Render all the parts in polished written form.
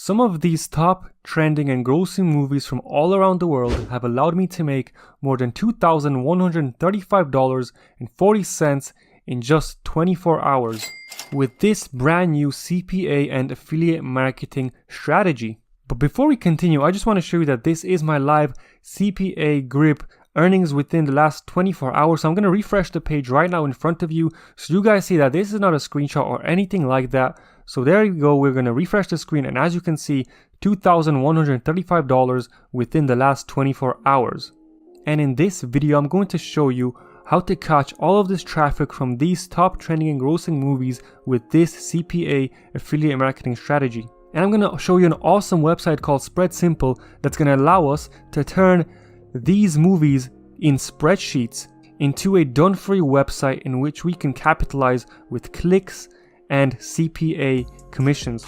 Some of these top trending and grossing movies from all around the world have allowed me to make more than $2,135.40 in just 24 hours with this brand new CPA and affiliate marketing strategy. But before we continue, I just want to show you that this is my live CPA Grip earnings within the last 24 hours. So I'm going to refresh the page right now in front of you so you guys see that this is not a screenshot or anything like that. So there you go, we're going to refresh the screen, and as you can see, $2,135 within the last 24 hours. And in this video, I'm going to show you how to catch all of this traffic from these top trending and grossing movies with this CPA affiliate marketing strategy. And I'm going to show you an awesome website called Spread Simple that's going to allow us to turn these movies in spreadsheets into a done-for-you website in which we can capitalize with clicks and CPA commissions.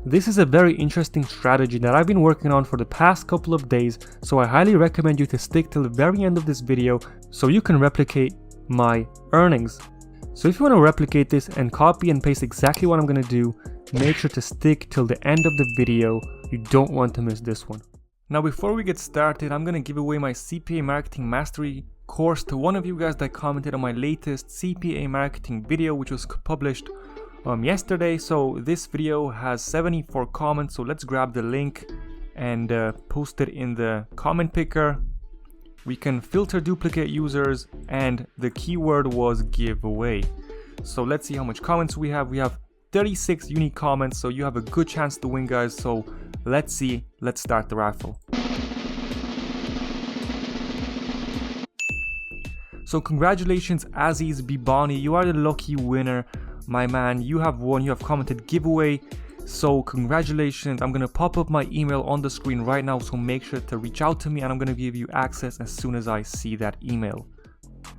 This is a very interesting strategy that I've been working on for the past couple of days, so I highly recommend you to stick till the very end of this video so you can replicate my earnings. So if you want to replicate this and copy and paste exactly what I'm going to do, make sure to stick till the end of the video. You don't want to miss this one. Now before we get started, I'm going to give away my CPA Marketing Mastery course to one of you guys that commented on my latest CPA marketing video, which was published yesterday. So this video has 74 comments, so let's grab the link and post it in the comment picker. We can filter duplicate users, and the keyword was giveaway. So let's see how much comments we have. We have 36 unique comments, so you have a good chance to win, guys. So let's see, let's start the raffle. So congratulations, Aziz Bibani, you are the lucky winner, my man. You have won. You have commented giveaway, so congratulations. I'm gonna pop up my email on the screen right now, so make sure to reach out to me and I'm gonna give you access as soon as I see that email.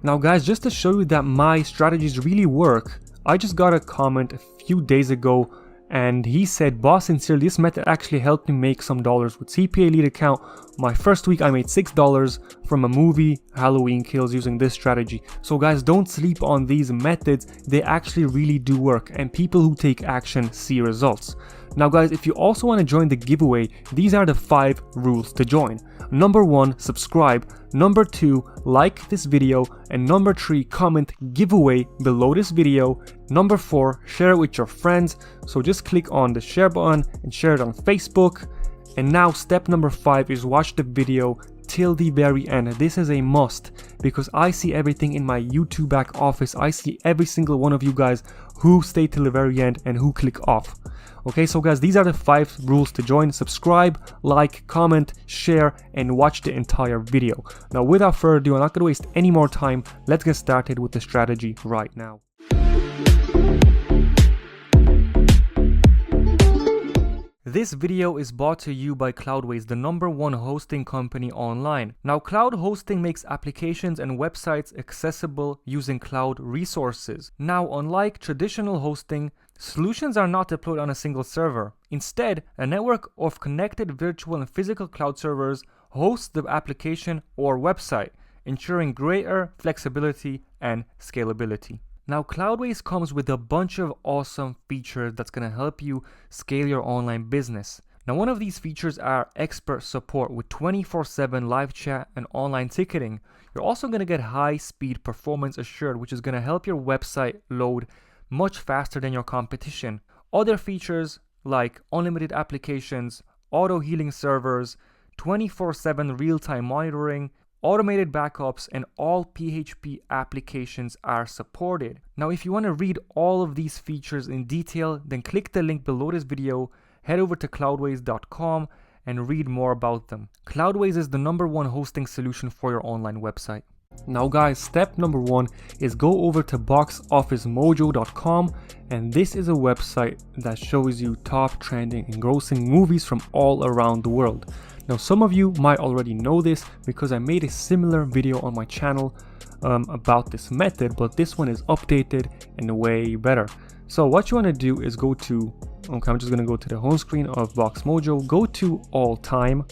Now guys, just to show you that my strategies really work, I just got a comment a few days ago and he said, "Boss, sincerely, this method actually helped me make some dollars with CPA lead account. My first week I made $6 from a movie, Halloween Kills, using this strategy." So guys, don't sleep on these methods. They actually really do work, and people who take action see results. Now guys, if you also want to join the giveaway, these are the 5 rules to join. Number 1, subscribe. Number 2, like this video. And number 3, comment giveaway below this video. Number 4, share it with your friends. So just click on the share button and share it on Facebook. And now step number 5 is watch the video till the very end. This is a must because I see everything in my YouTube back office. I see every single one of you guys who stay till the very end and who click off. Okay, so guys, these are the 5 rules to join. Subscribe, like, comment, share, and watch the entire video. Now without further ado, I'm not going to waste any more time. Let's get started with the strategy right now. This video is brought to you by Cloudways, the #1 hosting company online. Now, cloud hosting makes applications and websites accessible using cloud resources. Now, unlike traditional hosting, solutions are not deployed on a single server. Instead, a network of connected virtual and physical cloud servers hosts the application or website, ensuring greater flexibility and scalability. Now, Cloudways comes with a bunch of awesome features that's going to help you scale your online business. Now, one of these features are expert support with 24/7 live chat and online ticketing. You're also going to get high-speed performance assured, which is going to help your website load much faster than your competition. Other features like unlimited applications, auto-healing servers, 24/7 real-time monitoring, automated backups, and all PHP applications are supported. Now, if you want to read all of these features in detail, then click the link below this video, head over to cloudways.com and read more about them. Cloudways is the #1 hosting solution for your online website. Now guys, step number 1 is go over to boxmojo.com, and this is a website that shows you top trending and grossing movies from all around the world. Now some of you might already know this because I made a similar video on my channel about this method, but this one is updated and way better. So what you want to do is go to, okay, I'm just going to go to the home screen of Box Mojo, go to all time,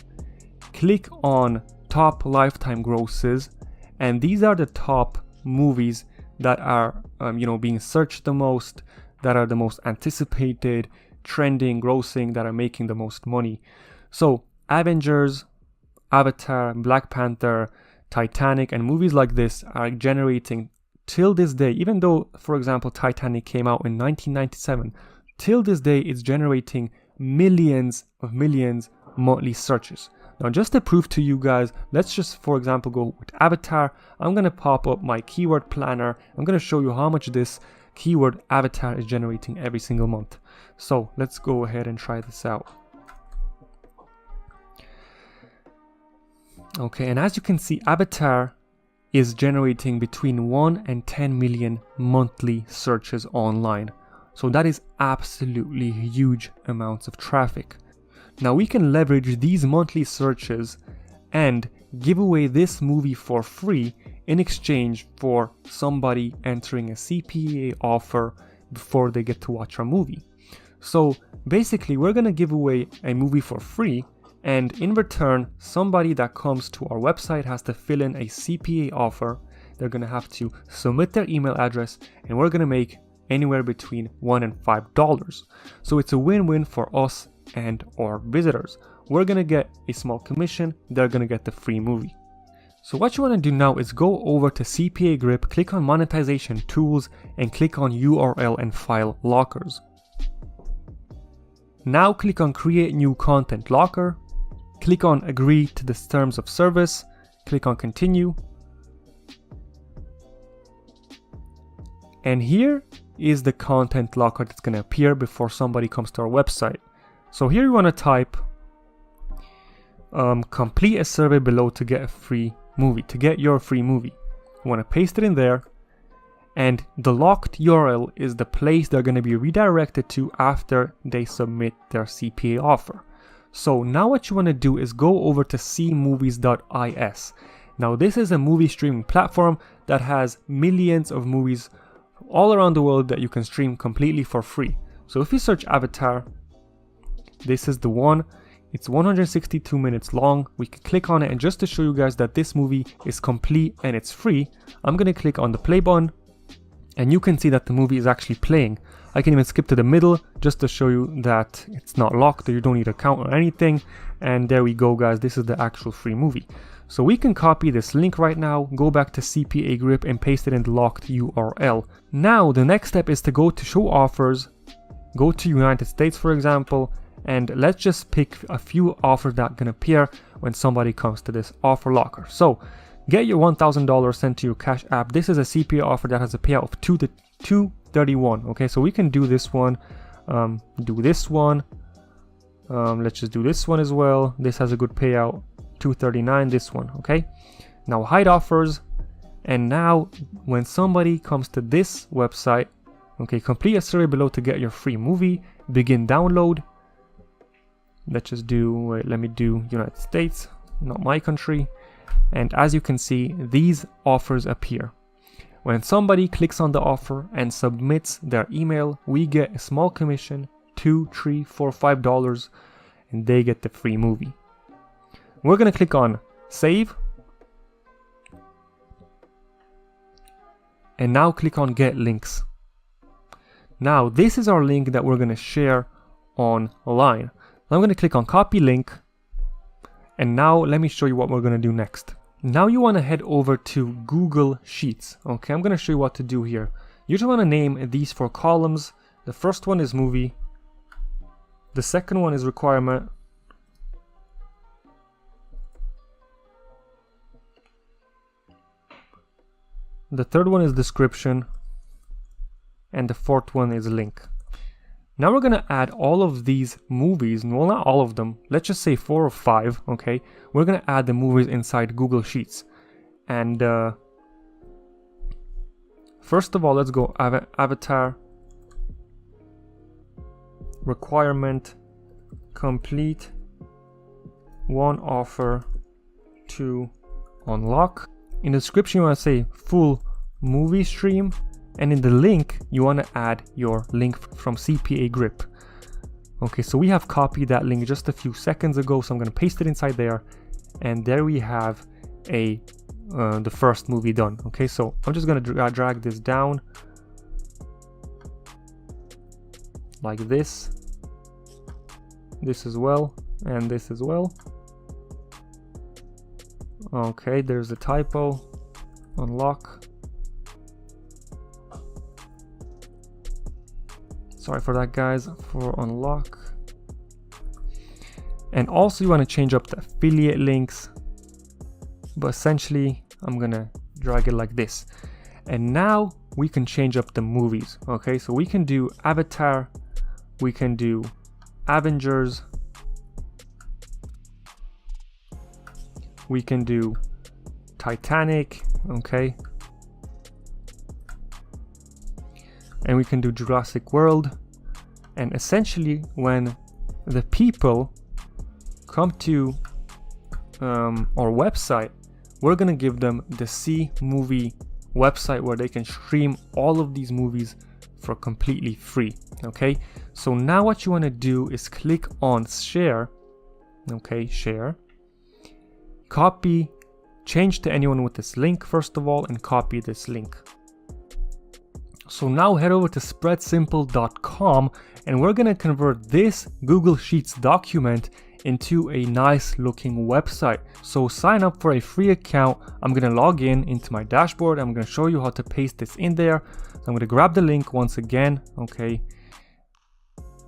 click on top lifetime grosses, and these are the top movies that are being searched the most, that are the most anticipated, trending, grossing, that are making the most money. So Avengers, Avatar, Black Panther, Titanic, and movies like this are generating till this day, even though, for example, Titanic came out in 1997, till this day it's generating millions monthly searches. Now, just to prove to you guys, let's just, for example, go with Avatar. I'm going to pop up my keyword planner. I'm going to show you how much this keyword Avatar is generating every single month. So let's go ahead and try this out. Okay, and as you can see, Avatar is generating between 1 and 10 million monthly searches online. So that is absolutely huge amounts of traffic. Now we can leverage these monthly searches and give away this movie for free in exchange for somebody entering a CPA offer before they get to watch our movie. So basically we're going to give away a movie for free, and in return somebody that comes to our website has to fill in a CPA offer. They're going to have to submit their email address, and we're going to make anywhere between $1 and $5. So it's a win-win for us and our visitors. We're going to get a small commission, they're going to get the free movie. So what you want to do now is go over to CPA Grip, click on monetization tools, and click on URL and file lockers. Now click on create new content locker, click on agree to the terms of service, click on continue, and here is the content locker that's going to appear before somebody comes to our website. So here you want to type complete a survey below to get a free movie, to get your free movie. You want to paste it in there, and the locked URL is the place they're going to be redirected to after they submit their CPA offer. So now what you want to do is go over to cmovies.is. Now this is a movie streaming platform that has millions of movies all around the world that you can stream completely for free. So if you search Avatar, this is the one. It's 162 minutes long. We can click on it, and just to show you guys that this movie is complete and it's free, I'm going to click on the play button, and you can see that the movie is actually playing. I can even skip to the middle just to show you that it's not locked, or you don't need an account or anything. And there we go, guys. This is the actual free movie. So we can copy this link right now, go back to CPA Grip and paste it in the locked URL. Now the next step is to go to show offers, go to United States for example, and let's just pick a few offers that can appear when somebody comes to this offer locker. So get your $1,000 sent to your Cash App. This is a CPA offer that has a payout of $231. Okay, so we can do this one, do this one. Let's just do this one as well. This has a good payout, $239. This one. Okay, now hide offers, and now when somebody comes to this website, okay, complete a survey below to get your free movie. Begin download. Let's just do, wait, let me do United States, not my country. And as you can see, these offers appear. When somebody clicks on the offer and submits their email, we get a small commission, $2, $3, $4, $5, and they get the free movie. We're going to click on save. And now click on get links. Now this is our link that we're going to share online. I'm going to click on copy link, and now let me show you what we're going to do next. Now you want to head over to Google Sheets. Okay, I'm going to show you what to do here. You just want to name these 4 columns. The first one is movie. The second one is requirement. The third one is description. And the fourth one is link. Now we're going to add all of these movies, well not all of them, let's just say 4 or 5, okay? We're going to add the movies inside Google Sheets. And first of all, let's go Avatar, requirement, complete, 1 offer to unlock. In the description you want to say full movie stream. And in the link, you want to add your link from CPA Grip. Okay, so we have copied that link just a few seconds ago, so I'm going to paste it inside there. And there we have the first movie done. Okay, so I'm just going to drag this down like this. this as well, and this as well. Okay, there's a typo. Unlock. Sorry for that, guys, for unlock. And also you want to change up the affiliate links, but essentially I'm gonna drag it like this. And now we can change up the movies. Okay, so we can do Avatar, we can do Avengers, we can do Titanic, okay, and we can do Jurassic World. And essentially when the people come to our website, we're gonna give them the C movie website where they can stream all of these movies for completely free. Okay, so now what you want to do is click on share. Okay, share, copy, change to anyone with this link first of all, and copy this link. So now head over to spreadsimple.com and we're gonna convert this Google Sheets document into a nice looking website. So sign up for a free account. I'm gonna log in into my dashboard. I'm gonna show you how to paste this in there. So I'm gonna grab the link once again, okay,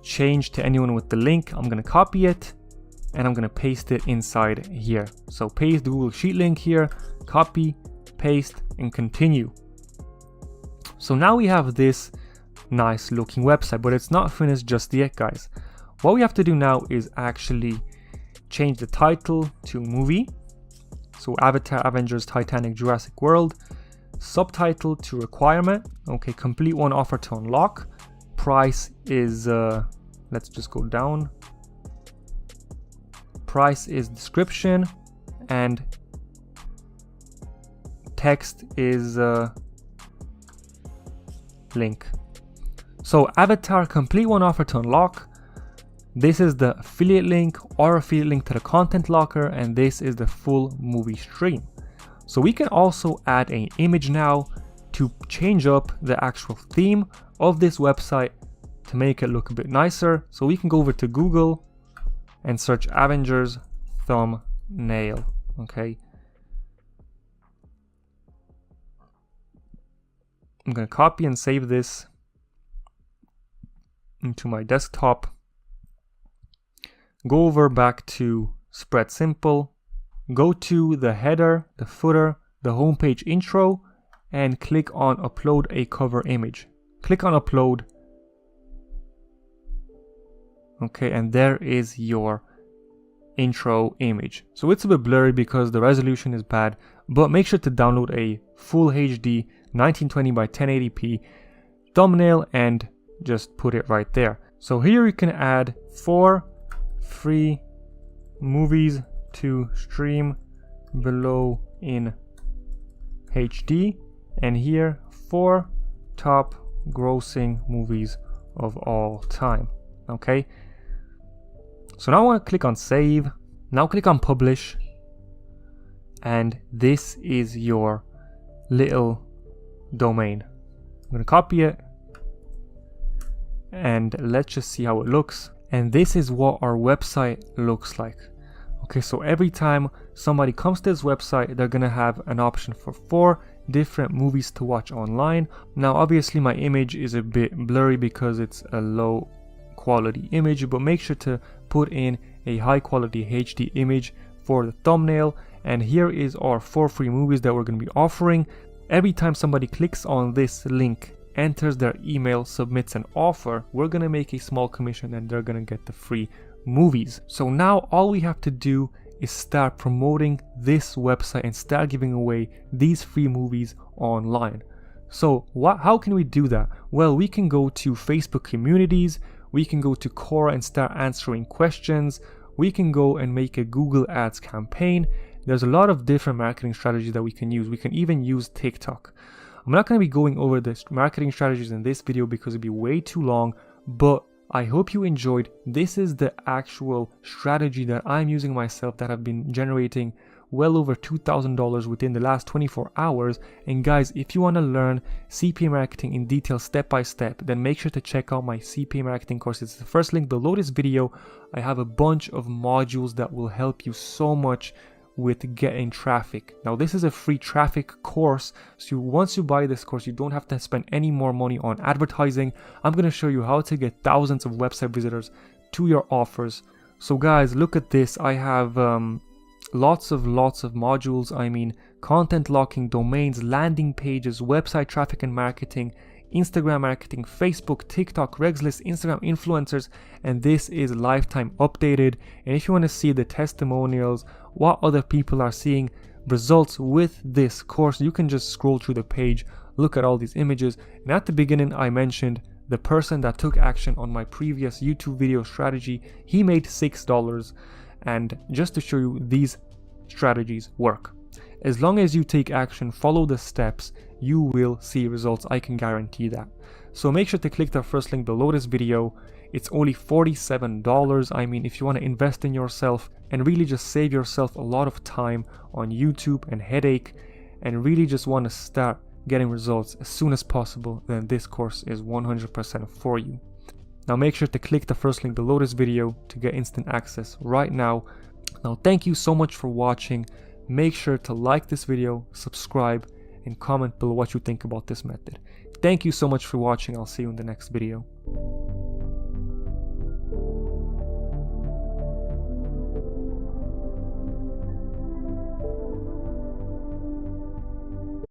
change to anyone with the link. I'm gonna copy it and I'm gonna paste it inside here. So paste the Google Sheet link here, copy, paste, and continue. So now we have this nice looking website, but it's not finished just yet, guys. What we have to do now is actually change the title to movie. So Avatar, Avengers, Titanic, Jurassic World. Subtitle to requirement. Okay, complete one offer to unlock. Price is, let's just go down. Price is description, and text is link. So Avatar, complete one offer to unlock. This is the affiliate link or affiliate link to the content locker, and this is the full movie stream. So we can also add an image now to change up the actual theme of this website to make it look a bit nicer. So we can go over to Google and search Avengers thumbnail. Okay, I'm gonna copy and save this into my desktop. Go over back to Spread Simple, go to the header, the footer, the homepage intro, and click on upload a cover image. Click on upload. Okay, and there is your intro image. So it's a bit blurry because the resolution is bad, but make sure to download a full HD 1920 by 1080p thumbnail and just put it right there. So here you can add 4 free movies to stream below in HD, and here 4 top grossing movies of all time. Okay, so now I want to click on save. Now click on publish, and this is your little domain. I'm going to copy it, and let's just see how it looks. And this is what our website looks like. Okay, so every time somebody comes to this website, they're gonna have an option for 4 different movies to watch online. Now obviously my image is a bit blurry because it's a low quality image, but make sure to put in a high quality HD image for the thumbnail. And here is our 4 free movies that we're going to be offering. Every time somebody clicks on this link, enters their email, submits an offer, we're going to make a small commission and they're going to get the free movies. So now all we have to do is start promoting this website and start giving away these free movies online. So how can we do that? Well, we can go to Facebook communities, we can go to Quora and start answering questions, we can go and make a Google Ads campaign. There's a lot of different marketing strategies that we can use. We can even use TikTok. I'm not going to be going over the marketing strategies in this video because it'd be way too long, but I hope you enjoyed. This is the actual strategy that I'm using myself that have been generating well over $2,000 within the last 24 hours. And guys, if you want to learn CPA marketing in detail step by step, then make sure to check out my CPA marketing course. It's the first link below this video. I have a bunch of modules that will help you so much with getting traffic. Now this is a free traffic course, so once you buy this course you don't have to spend any more money on advertising. I'm going to show you how to get thousands of website visitors to your offers. So guys, look at this. I have lots of modules. I mean, content locking, domains, landing pages, website traffic and marketing, Instagram marketing, Facebook, TikTok, Regs list, Instagram influencers, and this is lifetime updated. And if you want to see the testimonials, what other people are seeing results with this course, you can just scroll through the page, look at all these images. And at the beginning I mentioned the person that took action on my previous YouTube video strategy, he made $6. And just to show you, these strategies work. As long as you take action, follow the steps, you will see results. I can guarantee that. So make sure to click the first link below this video. It's only $47. I mean, if you want to invest in yourself and really just save yourself a lot of time on YouTube and headache, and really just want to start getting results as soon as possible, then this course is 100% for you. Now make sure to click the first link below this video to get instant access right now. Now thank you so much for watching. Make sure to like this video, subscribe, and comment below what you think about this method. Thank you so much for watching. I'll see you in the next video.